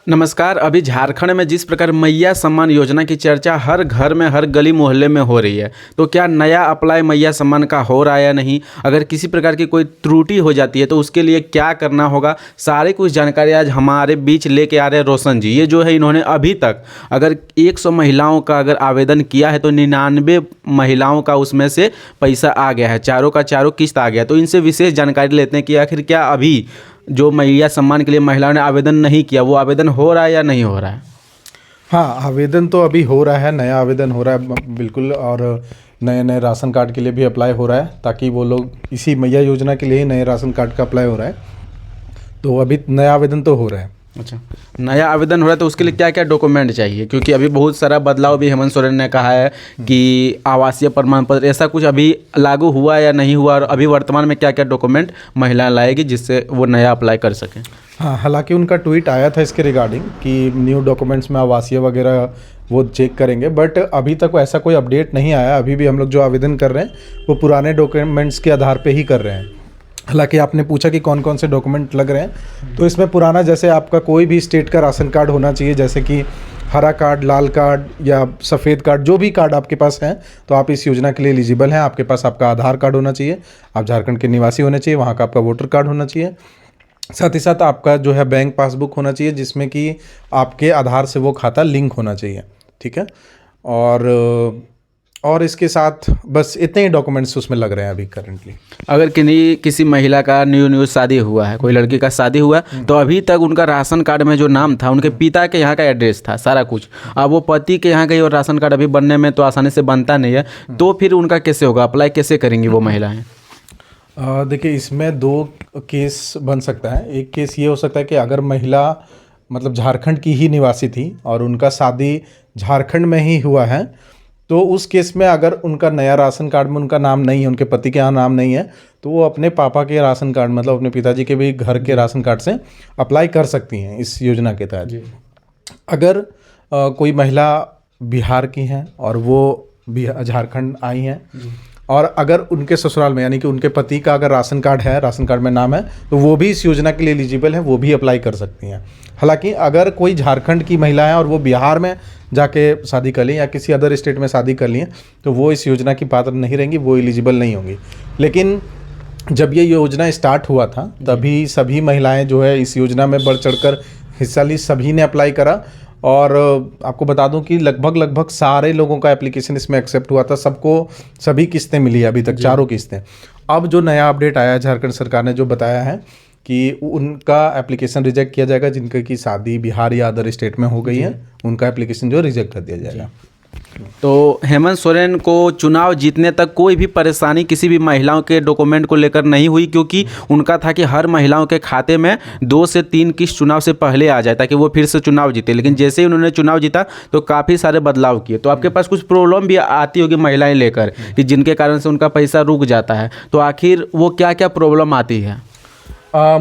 नमस्कार। अभी झारखंड में जिस प्रकार मैया सम्मान योजना की चर्चा हर घर में, हर गली मोहल्ले में हो रही है, तो क्या नया अप्लाई मैया सम्मान का हो रहा है या नहीं, अगर किसी प्रकार की कोई त्रुटि हो जाती है तो उसके लिए क्या करना होगा, सारी कुछ जानकारी आज हमारे बीच लेके आ रहे हैं रोशन जी। ये जो है, इन्होंने अभी तक अगर 100 महिलाओं का अगर आवेदन किया है तो 99 महिलाओं का उसमें से पैसा आ गया है, चारों का चारों किस्त आ गया। तो इनसे विशेष जानकारी लेते हैं कि आखिर क्या अभी जो मैया सम्मान के लिए महिलाओं ने आवेदन नहीं किया, वो आवेदन हो रहा है या नहीं हो रहा है। हाँ, आवेदन तो अभी हो रहा है, नया आवेदन हो रहा है बिल्कुल। और नए नए राशन कार्ड के लिए भी अप्लाई हो रहा है, ताकि वो लोग इसी मैया योजना के लिए ही नए राशन कार्ड का अप्लाई हो रहा है। तो अभी नया आवेदन तो हो रहा है। अच्छा, नया आवेदन हो रहा है तो उसके लिए क्या क्या डॉक्यूमेंट चाहिए, क्योंकि अभी बहुत सारा बदलाव भी हेमंत सोरेन ने कहा है कि आवासीय प्रमाण पत्र, ऐसा कुछ अभी लागू हुआ या नहीं हुआ, और अभी वर्तमान में क्या क्या डॉक्यूमेंट महिलाएं लाएगी जिससे वो नया अप्लाई कर सकें। हाँ, हालांकि उनका ट्वीट आया था इसके रिगार्डिंग कि न्यू डॉक्यूमेंट्स में आवासीय वगैरह वो चेक करेंगे, बट अभी तक ऐसा कोई अपडेट नहीं आया। अभी भी हम लोग जो आवेदन कर रहे हैं वो पुराने डॉक्यूमेंट्स के आधार पे ही कर रहे हैं। हालांकि आपने पूछा कि कौन कौन से डॉक्यूमेंट लग रहे हैं, तो इसमें पुराना जैसे आपका कोई भी स्टेट का राशन कार्ड होना चाहिए, जैसे कि हरा कार्ड, लाल कार्ड या सफ़ेद कार्ड, जो भी कार्ड आपके पास है तो आप इस योजना के लिए एलिजिबल हैं। आपके पास आपका आधार कार्ड होना चाहिए, आप झारखंड के निवासी होने चाहिए, वहाँ का आपका वोटर कार्ड होना चाहिए। साथ ही साथ आपका जो है बैंक पासबुक होना चाहिए, जिसमें कि आपके आधार से वो खाता लिंक होना चाहिए। ठीक है। और इसके साथ बस इतने ही डॉक्यूमेंट्स उसमें लग रहे हैं अभी करेंटली। अगर किसी महिला का न्यू शादी हुआ है, कोई लड़की का शादी हुआ, तो अभी तक उनका राशन कार्ड में जो नाम था उनके पिता के यहाँ का एड्रेस था सारा कुछ, अब वो पति के यहाँ गई और राशन कार्ड अभी बनने में तो आसानी से बनता नहीं है, तो फिर उनका कैसे होगा, अप्लाई कैसे करेंगी वो महिलाएं। देखिए, इसमें दो केस बन सकता है। एक केस ये हो सकता है कि अगर महिला मतलब झारखंड की ही निवासी थी और उनका शादी झारखंड में ही हुआ है, तो उस केस में अगर उनका नया राशन कार्ड में उनका नाम नहीं है, उनके पति के यहाँ नाम नहीं है, तो वो अपने पापा के राशन कार्ड मतलब अपने पिताजी के भी घर के राशन कार्ड से अप्लाई कर सकती हैं इस योजना के तहत। अगर कोई महिला बिहार की हैं और वो झारखंड आई हैं, और अगर उनके ससुराल में यानी कि उनके पति का अगर राशन कार्ड है, राशन कार्ड में नाम है, तो वो भी इस योजना के लिए एलिजिबल है, वो भी अप्लाई कर सकती हैं। हालांकि अगर कोई झारखंड की महिला है और वो बिहार में जाके शादी कर ली या किसी अदर स्टेट में शादी कर ली है, तो वो इस योजना की पात्र नहीं रहेंगी, वो एलिजिबल नहीं होंगी। लेकिन जब ये योजना स्टार्ट हुआ था तभी सभी महिलाएं जो है इस योजना में बढ़ चढ़कर हिस्सा ली, सभी ने अप्लाई करा। और आपको बता दूं कि लगभग सारे लोगों का एप्लीकेशन इसमें एक्सेप्ट हुआ था, सबको सभी किस्तें मिली अभी तक, चारों किस्तें। अब जो नया अपडेट आया है, झारखंड सरकार ने जो बताया है कि उनका एप्लीकेशन रिजेक्ट किया जाएगा, जिनके की शादी बिहार या अदर स्टेट में हो गई है, उनका एप्लीकेशन जो रिजेक्ट कर दिया जाएगा। तो हेमंत सोरेन को चुनाव जीतने तक कोई भी परेशानी किसी भी महिलाओं के डॉक्यूमेंट को लेकर नहीं हुई, क्योंकि उनका था कि हर महिलाओं के खाते में 2 से 3 किस्त चुनाव से पहले आ जाए ताकि वो फिर से चुनाव जीते। लेकिन जैसे ही उन्होंने चुनाव जीता तो काफ़ी सारे बदलाव किए। तो आपके पास कुछ प्रॉब्लम भी आती होगी महिलाएं लेकर कि जिनके कारण से उनका पैसा रुक जाता है, तो आखिर वो क्या क्या प्रॉब्लम आती है।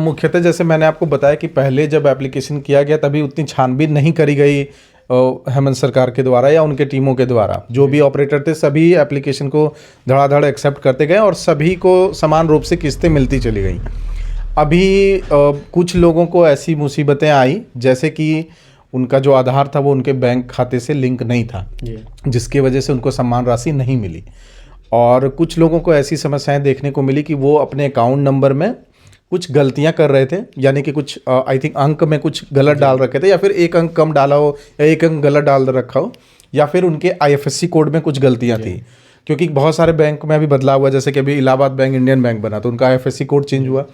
मुख्यतः जैसे मैंने आपको बताया कि पहले जब एप्लीकेशन किया गया तभी उतनी छानबीन नहीं करी गई हेमंत सरकार के द्वारा या उनके टीमों के द्वारा। जो भी ऑपरेटर थे सभी एप्लीकेशन को धड़ाधड़ एक्सेप्ट करते गए और सभी को समान रूप से किस्तें मिलती चली गई। अभी कुछ लोगों को ऐसी मुसीबतें आई, जैसे कि उनका जो आधार था वो उनके बैंक खाते से लिंक नहीं था, जिसकी वजह से उनको सम्मान राशि नहीं मिली। और कुछ लोगों को ऐसी समस्याएं देखने को मिली कि वो अपने अकाउंट नंबर में कुछ गलतियां कर रहे थे, यानी कि कुछ आई थिंक अंक में कुछ गलत डाल रखे थे, या फिर एक अंक कम डाला हो या एक अंक गलत डाल रखा हो, या फिर उनके IFSC कोड में कुछ गलतियां थी। क्योंकि बहुत सारे बैंक में अभी बदलाव हुआ, जैसे कि अभी इलाहाबाद बैंक इंडियन बैंक बना तो उनका IFSC कोड चेंज हुआ।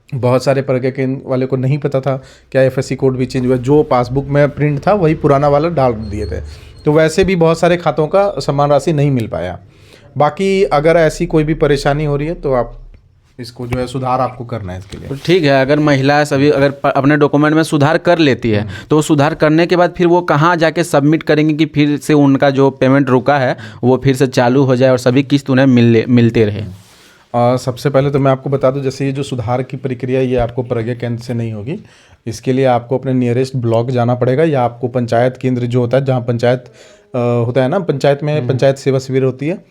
बहुत सारे प्रज्ञा केंद्र वाले को नहीं पता था कि IFSC कोड भी चेंज हुआ, जो पासबुक में प्रिंट था वही पुराना वाला डाल दिए थे। तो वैसे भी बहुत सारे खातों का सम्मान राशि नहीं मिल पाया। बाकी अगर ऐसी कोई भी परेशानी हो रही है तो आप इसको जो है सुधार आपको करना है इसके लिए। ठीक है, अगर महिला सभी अगर अपने डॉक्यूमेंट में सुधार कर लेती है तो सुधार करने के बाद फिर वो कहाँ जाके सबमिट करेंगे कि फिर से उनका जो पेमेंट रुका है वो फिर से चालू हो जाए और सभी किस्त उन्हें मिलते रहे। सबसे पहले तो मैं आपको बता दूं, जैसे ये जो सुधार की प्रक्रिया ये आपको प्रज्ञा केंद्र से नहीं होगी। इसके लिए आपको अपने नियरेस्ट ब्लॉक जाना पड़ेगा, या आपको पंचायत केंद्र जो होता है, जहाँ पंचायत होता है ना, पंचायत में पंचायत सेवा शिविर होती है,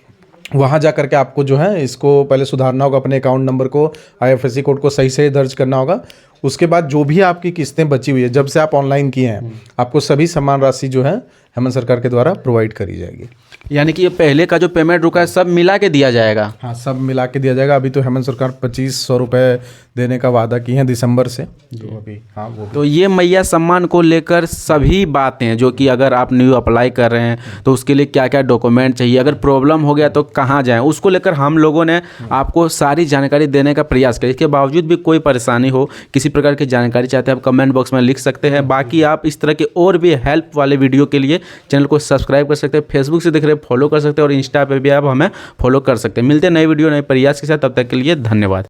वहाँ जा करके आपको जो है इसको पहले सुधारना होगा, अपने अकाउंट नंबर को, IFSC कोड को सही से दर्ज करना होगा। उसके बाद जो भी आपकी किस्तें बची हुई है, जब से आप ऑनलाइन किए हैं, आपको सभी समान राशि जो है हेमंत सरकार के द्वारा प्रोवाइड करी जाएगी। यानी कि ये पहले का जो पेमेंट रुका है सब मिला के दिया जाएगा। हाँ, सब मिला के दिया जाएगा। अभी तो हेमंत सरकार 2500 रुपये देने का वादा की है दिसंबर से, तो अभी हाँ वो तो ये मैया सम्मान को लेकर सभी बातें जो कि अगर आप न्यू अप्लाई कर रहे हैं तो उसके लिए क्या क्या डॉक्यूमेंट चाहिए, अगर प्रॉब्लम हो गया तो कहाँ जाएं, उसको लेकर हम लोगों ने आपको सारी जानकारी देने का प्रयास किया। इसके बावजूद भी कोई परेशानी हो, किसी प्रकार की जानकारी चाहते हैं, आप कमेंट बॉक्स में लिख सकते हैं। बाकी आप इस तरह के और भी हेल्प वाले वीडियो के लिए चैनल को सब्सक्राइब कर सकते हैं, फेसबुक से देख रहे फॉलो कर सकते हैं और इंस्टा पे भी आप हमें फॉलो कर सकते हैं। मिलते हैं नए वीडियो नए प्रयास के साथ, तब तक के लिए धन्यवाद।